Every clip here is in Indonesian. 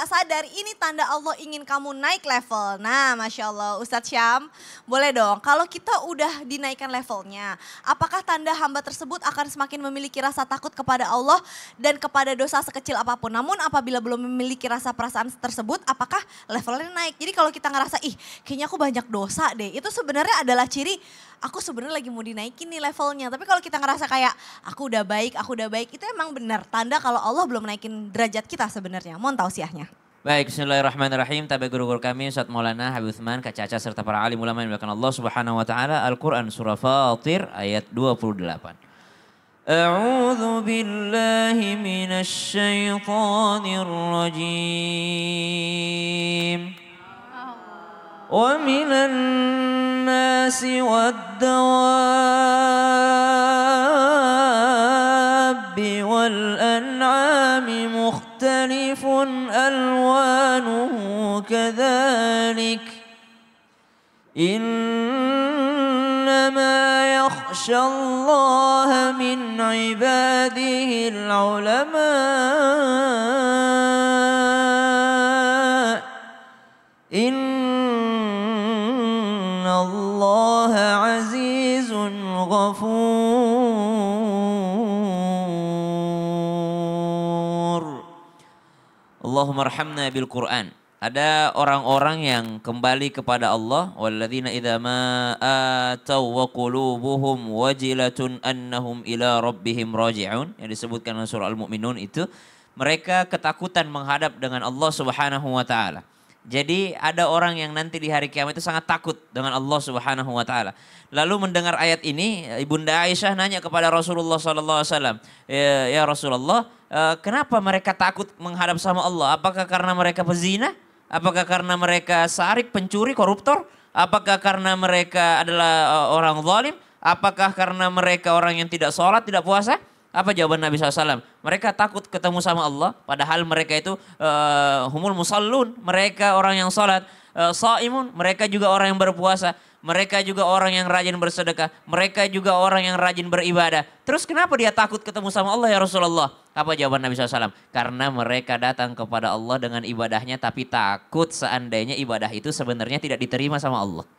sadar ini tanda Allah ingin kamu naik level. Nah Masya Allah Ustadz Syam, boleh dong kalau kita udah dinaikkan levelnya, apakah tanda hamba tersebut akan semakin memiliki rasa takut kepada Allah dan kepada dosa sekecil apapun. Namun apabila belum memiliki rasa perasaan tersebut, apakah levelnya naik. Jadi kalau kita ngerasa, ih kayaknya aku banyak dosa deh, itu sebenarnya adalah ciri aku sebenarnya lagi mau dinaikin nih levelnya. Tapi kalau kita ngerasa kayak aku udah baik, itu emang benar tanda kalau Allah belum naikin derajat kita sebenarnya. Mohon tausiahnya. Baik, bismillahirrahmanirrahim. Tabi guru kami Ustaz Maulana Habib Utsman, Kak Caca serta para alim ulama yang dimuliakan Allah Subhanahu wa taala. Al-Qur'an surah Fatir ayat 28. A'udzu billahi minasy syaithanir rajim. ومن الناس والدواب والأنعام مختلف ألوانه كذلك إنما يخشى الله من عباده العلماء Allah azizun ghafur. Allahumma arhamna bil Qur'an. Ada orang-orang yang kembali kepada Allah. Walladzina idza ma ataw wa qulubuhum wajilatun annahum ila rabbihim raji'un. Yang disebutkan dalam surah Al-Mu'minun itu. Mereka ketakutan menghadap dengan Allah Subhanahu wa taala. Jadi ada orang yang nanti di hari kiamat itu sangat takut dengan Allah Subhanahu wa taala. Lalu mendengar ayat ini, Ibunda Aisyah nanya kepada Rasulullah sallallahu alaihi wasallam, "Ya Rasulullah, kenapa mereka takut menghadap sama Allah? Apakah karena mereka pezina? Apakah karena mereka sarik, pencuri, koruptor? Apakah karena mereka adalah orang zalim? Apakah karena mereka orang yang tidak sholat, tidak puasa?" Apa jawaban Nabi SAW? Mereka takut ketemu sama Allah, padahal mereka itu humul musallun, mereka orang yang sholat, shaimun, mereka juga orang yang berpuasa, mereka juga orang yang rajin bersedekah, mereka juga orang yang rajin beribadah. Terus kenapa dia takut ketemu sama Allah ya Rasulullah? Apa jawaban Nabi SAW? Karena mereka datang kepada Allah dengan ibadahnya tapi takut seandainya ibadah itu sebenarnya tidak diterima sama Allah.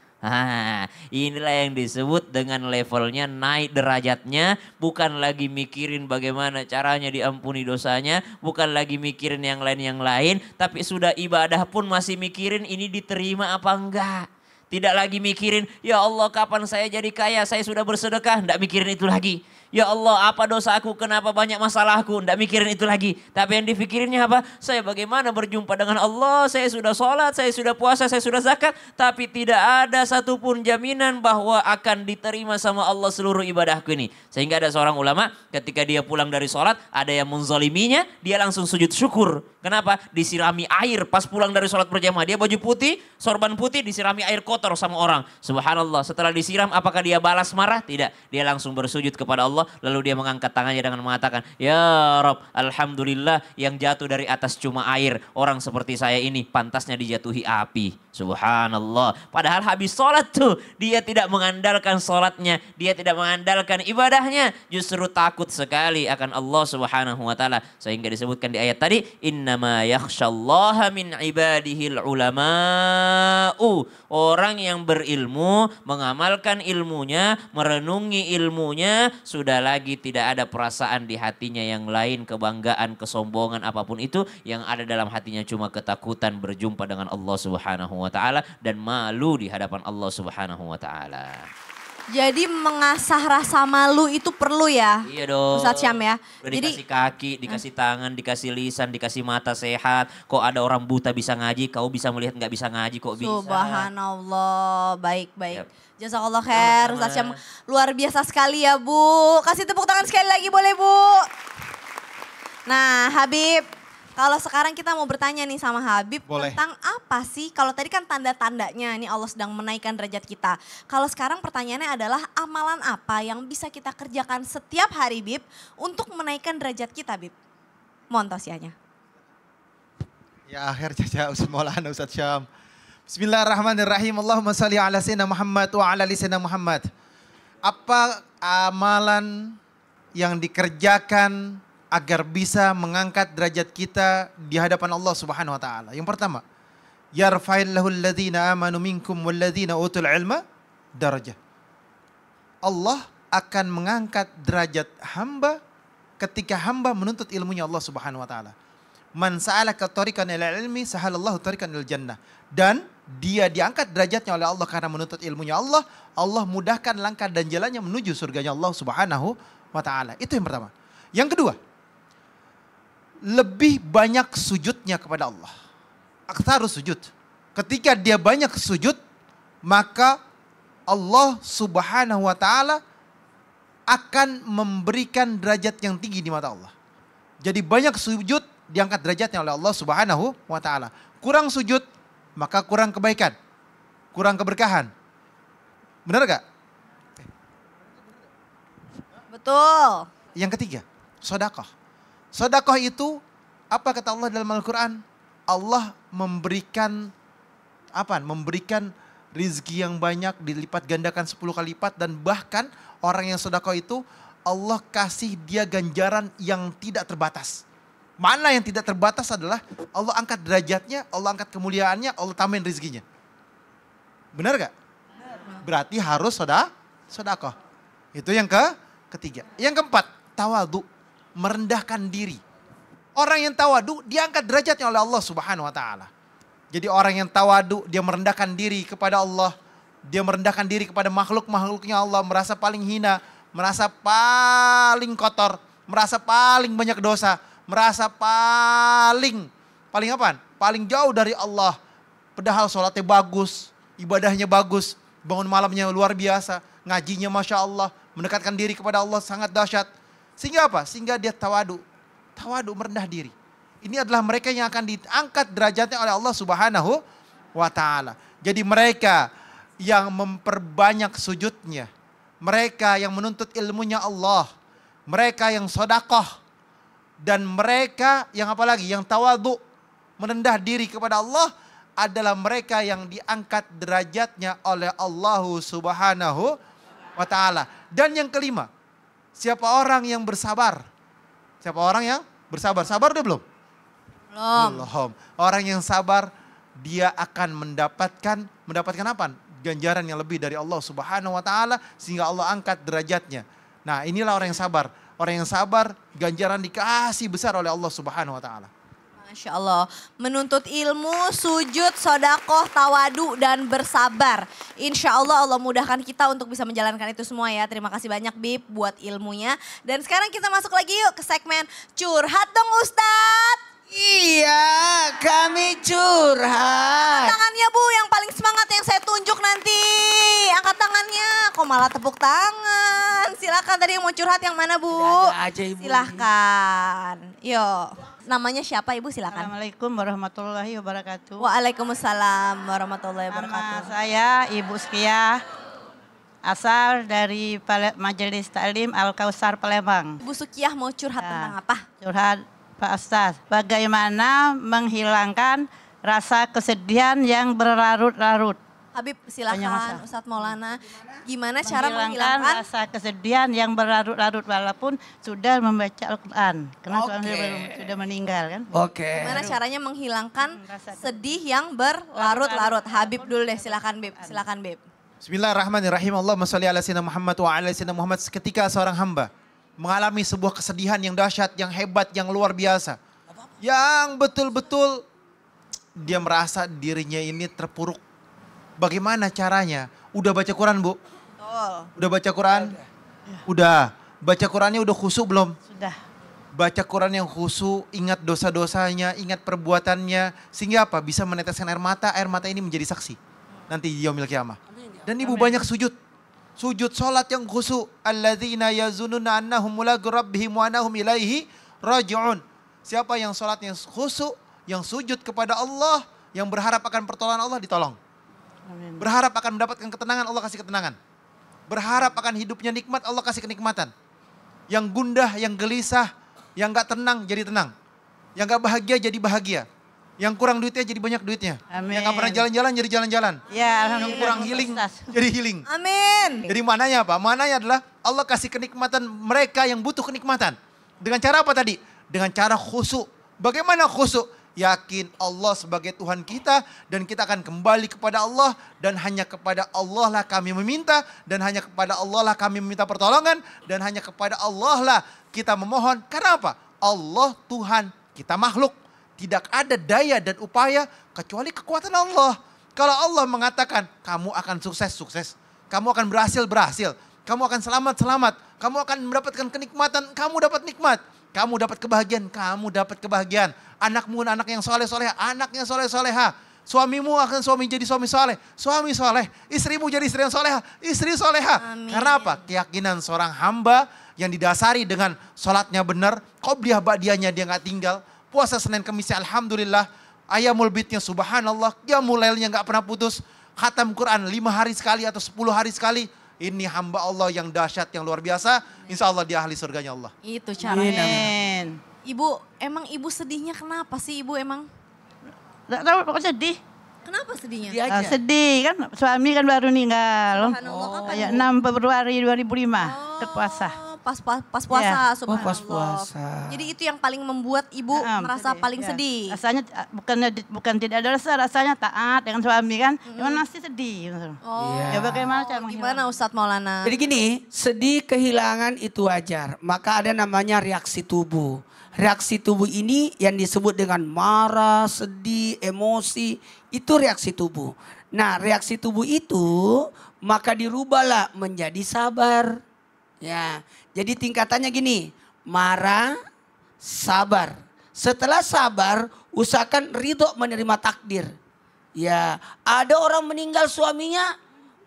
Inilah yang disebut dengan levelnya naik derajatnya, bukan lagi mikirin bagaimana caranya diampuni dosanya, bukan lagi mikirin yang lain, tapi sudah ibadah pun masih mikirin ini diterima apa enggak. Tidak lagi mikirin, ya Allah kapan saya jadi kaya, saya sudah bersedekah, enggak mikirin itu lagi. Ya Allah apa dosaku, kenapa banyak masalahku, enggak mikirin itu lagi. Tapi yang dipikirinnya apa? Saya bagaimana berjumpa dengan Allah, saya sudah sholat, saya sudah puasa, saya sudah zakat. Tapi tidak ada satupun jaminan bahwa akan diterima sama Allah seluruh ibadahku ini. Sehingga ada seorang ulama ketika dia pulang dari sholat, ada yang menzaliminya, dia langsung sujud syukur. Kenapa? Disirami air pas pulang dari sholat berjamaah. Dia baju putih, sorban putih, disirami air kotor sama orang. Subhanallah, setelah disiram apakah dia balas marah? Tidak. Dia langsung bersujud kepada Allah. Lalu dia mengangkat tangannya dengan mengatakan, ya Rob, alhamdulillah yang jatuh dari atas cuma air. Orang seperti saya ini pantasnya dijatuhi api. Subhanallah. Padahal habis sholat tuh dia tidak mengandalkan sholatnya. Dia tidak mengandalkan ibadahnya. Justru takut sekali akan Allah Subhanahu wa ta'ala. Sehingga disebutkan di ayat tadi, innama yakhshallaha min ibadihil ulama'u. Orang yang berilmu, mengamalkan ilmunya, merenungi ilmunya, sudah lagi tidak ada perasaan di hatinya yang lain, kebanggaan, kesombongan apapun itu. Yang ada dalam hatinya cuma ketakutan berjumpa dengan Allah Subhanahu wa ta'ala dan malu di hadapan Allah Subhanahu wa ta'ala. Jadi mengasah rasa malu itu perlu ya, iya dong. Ustadz Syam ya. Udah dikasih kaki, dikasih tangan, dikasih lisan, dikasih mata sehat. Kok ada orang buta bisa ngaji, kau bisa melihat nggak bisa ngaji kok bisa. Subhanallah, baik-baik. Yep. Jazakallah khair, Ustadz Syam luar biasa sekali ya Bu. Kasih tepuk tangan sekali lagi boleh Bu. Nah Habib, kalau sekarang kita mau bertanya nih sama Habib tentang apa sih, kalau tadi kan tanda-tandanya ini Allah sedang menaikkan derajat kita. Kalau sekarang pertanyaannya adalah amalan apa yang bisa kita kerjakan setiap hari Bib untuk menaikkan derajat kita Bib? Mohon tausiahnya. Ya akhir Caca Ustaz Maulana Ustadz Syam. Bismillahirrahmanirrahim. Allahumma salli ala sayyidina Muhammad wa ala ali sayyidina Muhammad. Apa amalan yang dikerjakan agar bisa mengangkat derajat kita di hadapan Allah Subhanahu wa taala. Yang pertama, yarfa'illahu alladhina amanu minkum walladhina utul ilma darajah. Allah akan mengangkat derajat hamba ketika hamba menuntut ilmunya Allah Subhanahu wa taala. Man sa'alaka tariqan ilal ilmi sahalallahu tariqan ilal jannah. Dan dia diangkat derajatnya oleh Allah karena menuntut ilmunya Allah. Allah mudahkan langkah dan jalannya menuju surganya Allah Subhanahu wa taala. Itu yang pertama. Yang kedua, lebih banyak sujudnya kepada Allah. Aktsarus sujud. Ketika dia banyak sujud, maka Allah Subhanahu wa taala akan memberikan derajat yang tinggi di mata Allah. Jadi banyak sujud diangkat derajatnya oleh Allah Subhanahu wa taala. Kurang sujud, maka kurang kebaikan, kurang keberkahan. Benar gak? Betul. Yang ketiga, sedekah. Sedekah itu apa kata Allah dalam Al-Quran? Allah memberikan apa? Memberikan rizki yang banyak, dilipat gandakan 10 kali lipat, dan bahkan orang yang sedekah itu Allah kasih dia ganjaran yang tidak terbatas. Mana yang tidak terbatas adalah Allah angkat derajatnya, Allah angkat kemuliaannya, Allah tambahin rizkinya. Benar gak? Berarti harus sedekah. Itu yang ketiga. Yang keempat, tawadu, merendahkan diri. Orang yang tawadu diangkat derajatnya oleh Allah Subhanahu wa taala. Jadi orang yang tawadu, dia merendahkan diri kepada Allah, dia merendahkan diri kepada makhluk-makhluknya Allah, merasa paling hina, merasa paling kotor, merasa paling banyak dosa, merasa paling apa? Paling jauh dari Allah. Padahal sholatnya bagus, ibadahnya bagus, bangun malamnya luar biasa, ngajinya Masya Allah, mendekatkan diri kepada Allah sangat dahsyat. Sehingga apa? Sehingga dia tawadu, merendah diri. Ini adalah mereka yang akan diangkat derajatnya oleh Allah Subhanahu wa taala. Jadi mereka yang memperbanyak sujudnya, mereka yang menuntut ilmunya Allah, mereka yang sedekah, dan mereka yang apa lagi? Yang tawadu, merendah diri kepada Allah, adalah mereka yang diangkat derajatnya oleh Allah Subhanahu wa taala. Dan yang kelima, siapa orang yang bersabar? Siapa orang yang bersabar? Sabar udah belum? Belum. Orang yang sabar, dia akan mendapatkan apa? Ganjaran yang lebih dari Allah Subhanahu wa taala, sehingga Allah angkat derajatnya. Nah, inilah orang yang sabar. Orang yang sabar, ganjaran dikasih besar oleh Allah Subhanahu wa taala. Masya Allah, menuntut ilmu, sujud, sodakoh, tawadu, dan bersabar. Insya Allah Allah mudahkan kita untuk bisa menjalankan itu semua ya. Terima kasih banyak Bib buat ilmunya. Dan sekarang kita masuk lagi yuk ke segmen Curhat Dong Ustadz. Iya, kami curhat. Tangannya Bu yang paling semangat yang saya tunjuk nanti. Angkat tangannya, kok malah tepuk tangan. Silakan tadi yang mau curhat yang mana Bu? Ada aja Ibu. Silahkan, yuk. Namanya siapa Ibu silakan. Assalamualaikum warahmatullahi wabarakatuh. Waalaikumsalam warahmatullahi Nama wabarakatuh. saya Ibu Skia, asal dari Majelis Taklim Al-Kausar Palembang. Bu Sukiyah mau curhat Ya. tentang apa? Curhat Pak Ustaz, bagaimana menghilangkan rasa kesedihan yang berlarut-larut? Habib Banyak silakan masalah. Ustadz Maulana. Gimana cara Menghilangkan menghilangkan? rasa kesedihan yang berlarut-larut walaupun sudah membaca Al-Quran. Karena suami sudah meninggal kan. Oke. Gimana caranya menghilangkan Rasa sedih yang berlarut-larut? Habib dulu deh silakan Bib. Silakan Bib. Bismillahirrahmanirrahim. Allahumma shalli ala sayyidina Muhammad wa ala sayyidina Muhammad. Ketika seorang hamba mengalami sebuah kesedihan yang dahsyat, yang hebat, yang luar biasa, yang betul-betul dia merasa dirinya ini terpuruk. Bagaimana caranya? Udah baca Quran Bu? Betul. Udah baca Quran? Udah. Baca Qurannya udah khusyuk belum? Sudah. Baca Quran yang khusyuk, ingat dosa-dosanya, ingat perbuatannya. Sehingga apa? Bisa meneteskan air mata ini menjadi saksi. Nanti di yaumil qiyamah. Dan ibu banyak sujud. Sujud sholat yang khusyuk. Alladzina yazununa annahum mulaqu rabbihim wa annahum ilaihi raji'un. Siapa yang sholatnya khusyuk, yang sujud kepada Allah, yang berharap akan pertolongan Allah, ditolong. Amin. Berharap akan mendapatkan ketenangan, Allah kasih ketenangan. Berharap akan hidupnya nikmat, Allah kasih kenikmatan. Yang gundah, yang gelisah, yang gak tenang jadi tenang. Yang gak bahagia jadi bahagia. Yang kurang duitnya jadi banyak duitnya. Amin. Yang gak pernah jalan-jalan jadi jalan-jalan. Ya, Yang alhamdulillah. kurang healing Ustaz. jadi healing. Amin. Jadi mananya apa? Mananya adalah Allah kasih kenikmatan mereka yang butuh kenikmatan. Dengan cara apa tadi? Dengan cara khusyuk. Bagaimana khusyuk? Yakin Allah sebagai Tuhan kita dan kita akan kembali kepada Allah dan hanya kepada Allah lah kami meminta dan hanya kepada Allah lah kami meminta pertolongan dan hanya kepada Allah lah kita memohon. Karena apa? Allah Tuhan, kita makhluk. Tidak ada daya dan upaya kecuali kekuatan Allah. Kalau Allah mengatakan kamu akan sukses, sukses. Kamu akan berhasil, berhasil. Kamu akan selamat, selamat. Kamu akan mendapatkan kenikmatan, kamu dapat nikmat. Kamu dapat kebahagiaan, kamu dapat kebahagiaan. Anakmu anak yang soleh soleha, anaknya soleh soleha. Suamimu akan suami jadi suami soleh, suami soleh. Istrimu jadi istri yang soleha, istri soleha. Amin. Karena apa? Keyakinan seorang hamba yang didasari dengan sholatnya benar, qobliyah ba'diyahnya dia nggak tinggal. Puasa Senin Kemisnya alhamdulillah, ayamul bidnya subhanallah, qiyamul lailnya nggak pernah putus. Khatam Quran 5 hari sekali atau 10 hari sekali. Ini hamba Allah yang dahsyat, yang luar biasa. Insya Allah dia ahli surganya Allah. Itu caranya. Amin. Ibu, emang ibu sedihnya kenapa sih ibu emang? Nggak tahu, pokoknya sedih. Kenapa sedihnya? Dia aja. Sedih kan, suami kan baru meninggal. Subhanallah, kapan Kayak Bu? 6 Februari 2005, puasa. Pas puasa, Iya. subhanallah. pas puasa. Jadi itu yang paling membuat ibu merasa sedih. paling Ya. sedih. Rasanya bukan tidak ada rasa, rasanya taat dengan suami kan. Cuman masih sedih. Oh, Iya. Ya bagaimana cara gimana Ustadz Maulana? Jadi gini, sedih kehilangan itu wajar. Maka ada namanya reaksi tubuh. Reaksi tubuh ini yang disebut dengan marah, sedih, emosi. Itu reaksi tubuh. Nah reaksi tubuh itu maka dirubahlah menjadi sabar. Ya, jadi tingkatannya gini, marah, sabar. Setelah sabar, usahakan ridho menerima takdir. Ya, ada orang meninggal suaminya,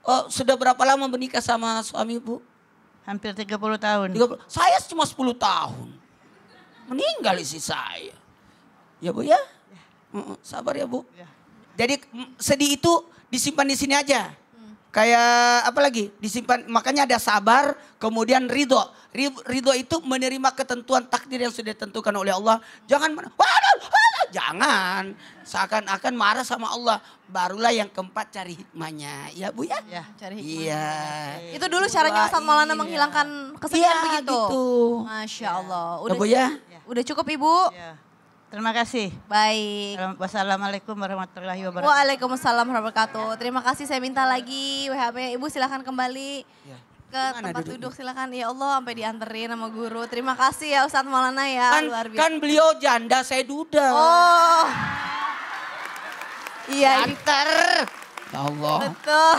oh, sudah berapa lama menikah sama suami Bu? Hampir 30 tahun. 30. Saya cuma 10 tahun. Meninggal istri saya. Ya Bu ya? Sabar ya Bu. Jadi sedih itu disimpan di sini aja. Kayak apa lagi? Disimpan, makanya ada sabar, kemudian ridho. Ridho itu menerima ketentuan takdir yang sudah ditentukan oleh Allah. Jangan, jangan. Seakan-akan marah sama Allah. Barulah yang keempat cari hikmahnya. Ya Bu ya? Ya. Cari hikmah. Iya. Itu dulu caranya Ustadz Maulana Iya. menghilangkan kesedihan Iya, begitu. gitu. Masya Allah. Ya Bu ya? Udah cukup Ibu? Ya. Terima kasih. Baik. Wassalamualaikum warahmatullahi wabarakatuh. Waalaikumsalam warahmatullahi wabarakatuh. Terima kasih, saya minta lagi WHP. Ibu silahkan kembali ke Mana tempat duduknya? duduk. Silakan. Ya Allah sampai dianterin sama guru. Terima kasih ya Ustadz Maulana ya. Luar biasa. Kan beliau janda, saya duda. Oh. Iya, Antar. Ya Allah. betul.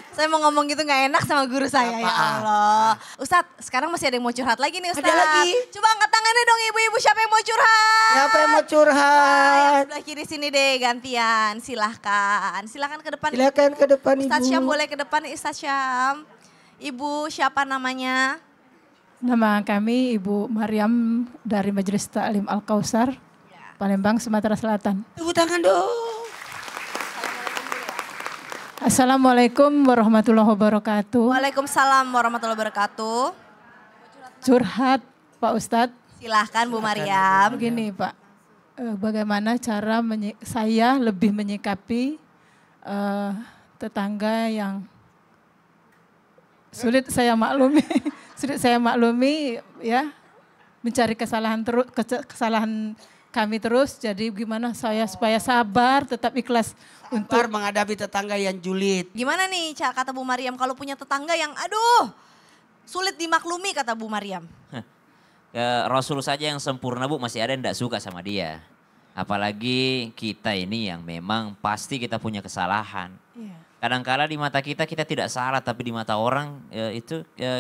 Saya mau ngomong gitu gak enak sama guru saya ya Apaan? Allah. Ustadz, sekarang masih ada yang mau curhat lagi nih Ustadz. Ada lagi? Coba angkat tangannya dong ibu-ibu, siapa yang mau curhat? Siapa yang mau Yang curhat? sebelah kiri sini deh gantian, silahkan. Silahkan ke depan. Silakan ke depan Ibu. Ustadz Syam boleh ke depan Ustadz Syam. Ibu siapa namanya? Nama kami Ibu Maryam dari Majelis Ta'lim Al-Kausar, Palembang, Sumatera Selatan. Tepuk tangan dong. Assalamualaikum warahmatullahi wabarakatuh. Waalaikumsalam warahmatullahi wabarakatuh. Curhat Pak Ustadz, Silahkan Bu Maryam. begini Pak, bagaimana cara saya lebih menyikapi tetangga yang sulit saya maklumi, sulit saya maklumi ya, mencari kesalahan kami terus. Jadi gimana saya supaya sabar, tetap ikhlas untuk Sabar menghadapi tetangga yang julid. Gimana nih kata Bu Maryam kalau punya tetangga yang aduh sulit dimaklumi kata Bu Maryam. Ya, Rasul saja yang sempurna Bu masih ada yang tidak suka sama dia. Apalagi kita ini yang memang pasti kita punya kesalahan. Iya. Kadangkala di mata kita tidak salah tapi di mata orang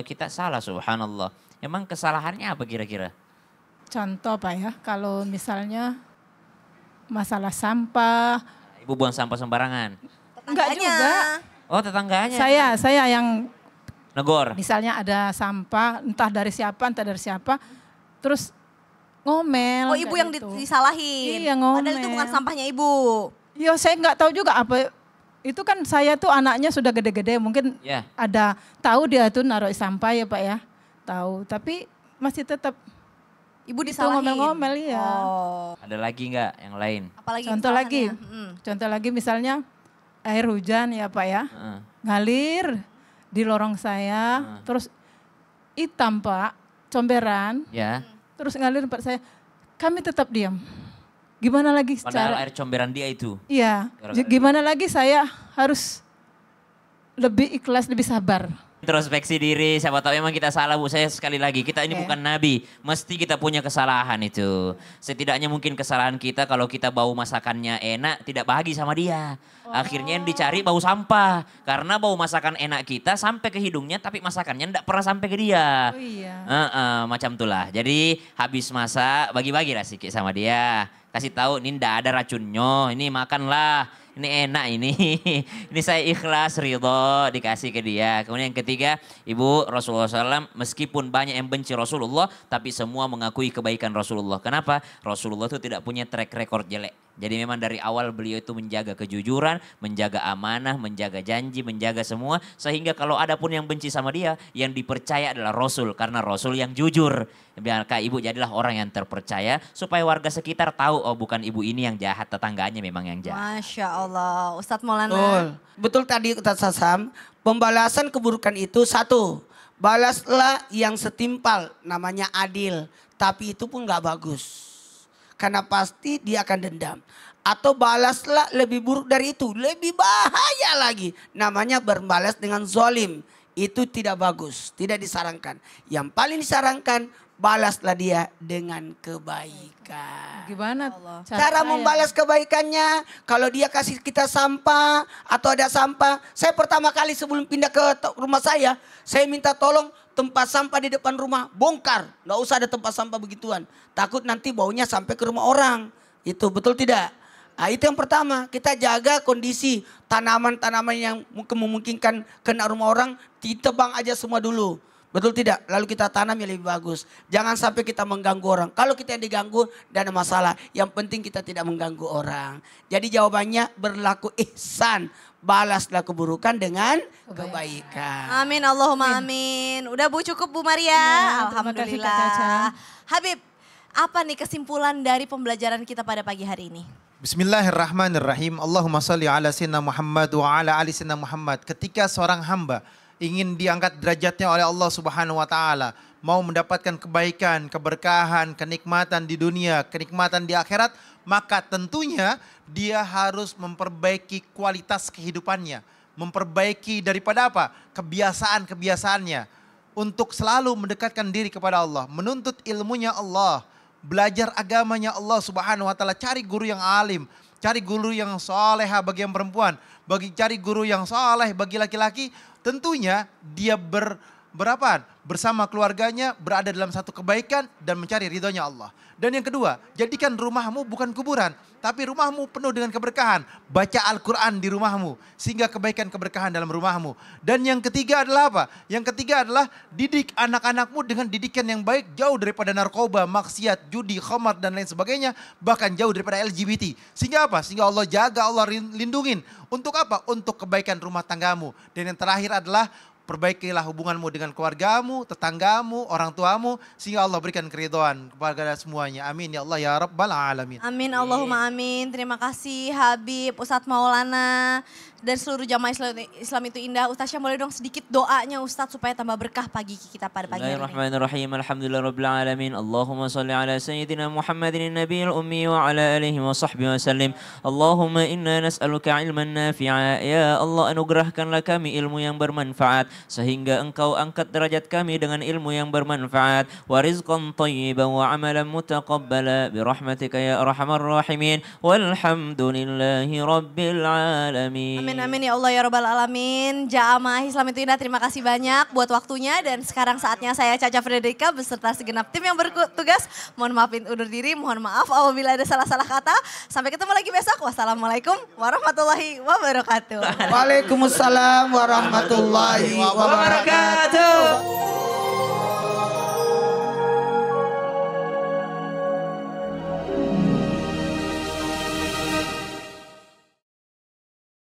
kita salah subhanallah. Emang kesalahannya apa kira-kira? contoh Pak ya, kalau misalnya masalah sampah, Ibu buang sampah sembarangan. enggak juga. Oh tetangganya. Saya yang Negor. misalnya ada sampah entah dari siapa, terus ngomel. Oh ibu kayak yang gitu. disalahin. Iya, ngomel. Padahal itu bukan sampahnya ibu. Iya saya nggak tahu juga apa. Itu kan saya tuh anaknya sudah gede-gede mungkin Ya. ada tahu dia tuh naruh sampah ya Pak ya. Tahu tapi masih tetap Ibu itu disalahin. ngomel-ngomel ya. Oh. Ada lagi nggak yang lain? Apalagi Contoh lagi. kesalahannya? Contoh lagi misalnya air hujan ya Pak ya. Heeh. Ngalir di lorong saya terus hitam Pak, comberan. Ya. terus ngalir pada saya. Kami tetap diam. Gimana lagi Padahal cara? air comberan dia itu. Iya, Gara-gara gimana lagi saya harus lebih ikhlas, lebih sabar. Introspeksi diri, siapa tahu memang kita salah Bu. Saya sekali lagi, kita ini Oke. bukan nabi. Mesti kita punya kesalahan itu. Setidaknya mungkin kesalahan kita kalau kita bau masakannya enak, tidak bahagi sama dia. Akhirnya yang dicari bau sampah. Karena bau masakan enak kita sampai ke hidungnya, tapi masakannya tidak pernah sampai ke dia. Oh iya. Macam itulah. Jadi habis masak, bagi-bagi lah sedikit sama dia. Kasih tahu ini ndak ada racunnya, ini makanlah. Ini enak ini. Ini saya ikhlas, ridho, dikasih ke dia. Kemudian yang ketiga, Ibu Rasulullah SAW meskipun banyak yang benci Rasulullah, tapi semua mengakui kebaikan Rasulullah. Kenapa? Rasulullah itu tidak punya track record jelek. Jadi memang dari awal beliau itu menjaga kejujuran, menjaga amanah, menjaga janji, menjaga semua. Sehingga kalau ada pun yang benci sama dia, yang dipercaya adalah Rasul. Karena Rasul yang jujur. Biarkah ibu jadilah orang yang terpercaya supaya warga sekitar tahu, oh bukan ibu ini yang jahat, tetangganya memang yang jahat. Masya Allah. Ustadz Maulana. Betul. Betul tadi Ustaz Sasam, pembalasan keburukan itu satu, balaslah yang setimpal, namanya adil. Tapi itu pun gak bagus. Karena pasti dia akan dendam. Atau balaslah lebih buruk dari itu, lebih bahaya lagi. Namanya berbalas dengan zolim. Itu tidak bagus, tidak disarankan. Yang paling disarankan, balaslah dia dengan kebaikan. Gimana Cara saya? membalas kebaikannya, kalau dia kasih kita sampah atau ada sampah. Saya pertama kali sebelum pindah ke rumah saya minta tolong tempat sampah di depan rumah bongkar. Nggak usah ada tempat sampah begituan. Takut nanti baunya sampai ke rumah orang. Itu betul tidak? Nah, itu yang pertama, kita jaga kondisi tanaman-tanaman yang memungkinkan kena rumah orang, ditebang aja semua dulu. Betul tidak? Lalu kita tanam yang lebih bagus. Jangan sampai kita mengganggu orang. Kalau kita yang diganggu, tidak ada masalah. Yang penting kita tidak mengganggu orang. Jadi jawabannya berlaku ihsan. Balaslah keburukan dengan kebaikan. Amin Allahumma amin. Udah Bu cukup Bu Maria? Iya, terima kasih, Kak Alhamdulillah. Caca. Habib, apa nih kesimpulan dari pembelajaran kita pada pagi hari ini? Bismillahirrahmanirrahim. Allahumma salli ala sayyidina Muhammad wa ala ali sayyidina Muhammad. Ketika seorang hamba ingin diangkat derajatnya oleh Allah Subhanahu wa taala, mau mendapatkan kebaikan, keberkahan, kenikmatan di dunia, kenikmatan di akhirat, maka tentunya dia harus memperbaiki kualitas kehidupannya, memperbaiki daripada apa? Kebiasaan-kebiasaannya untuk selalu mendekatkan diri kepada Allah, menuntut ilmunya Allah, belajar agamanya Allah Subhanahu wa taala, cari guru yang alim, cari guru yang soleha bagi yang perempuan, cari guru yang soleh bagi laki-laki. Tentunya dia bersama keluarganya berada dalam satu kebaikan dan mencari ridhonya Allah. Dan yang kedua, jadikan rumahmu bukan kuburan, tapi rumahmu penuh dengan keberkahan. Baca Al-Quran di rumahmu, sehingga kebaikan keberkahan dalam rumahmu. Dan yang ketiga adalah apa? Yang ketiga adalah didik anak-anakmu dengan didikan yang baik, jauh daripada narkoba, maksiat, judi, khamar dan lain sebagainya. Bahkan jauh daripada LGBT. Sehingga apa? Sehingga Allah jaga, Allah lindungin. Untuk apa? Untuk kebaikan rumah tanggamu. Dan yang terakhir adalah perbaikilah hubunganmu dengan keluargamu, tetanggamu, orang tuamu, sehingga Allah berikan keridhaan kepada semuanya. Amin ya Allah ya Rabbal Alamin. Amin Allahumma amin. Terima kasih Habib, Ustadz Maulana, dan seluruh jamaah Islam itu indah. Ustadz Syam, boleh dong sedikit doanya Ustadz supaya tambah berkah pagi kita pada pagi hari ini. Bismillahirrahmanirrahim. Alhamdulillah Rabbil Alamin. Allahumma salli ala Sayyidina Muhammadin Nabiyil Ummi wa ala alihi wa sahbihi wa sallim. Allahumma inna nas'aluka ilman nafi'a. Ya Allah, anugerahkanlah kami ilmu yang bermanfaat, sehingga engkau angkat derajat kami dengan ilmu yang bermanfaat. Wa rizqan tayyiban wa amalan mutaqabbala. Birahmatika ya arhamar rahimin. Walhamdulillahi Rabbil Alamin. Amin amin ya Allah ya Rabbal Alamin. Jamaah Islam itu indah, terima kasih banyak buat waktunya. Dan sekarang saatnya saya Caca Frederika beserta segenap tim yang bertugas. Mohon maafin undur diri, mohon maaf apabila ada salah-salah kata. Sampai ketemu lagi besok. Wassalamualaikum warahmatullahi wabarakatuh. Waalaikumsalam warahmatullahi wabarakatuh.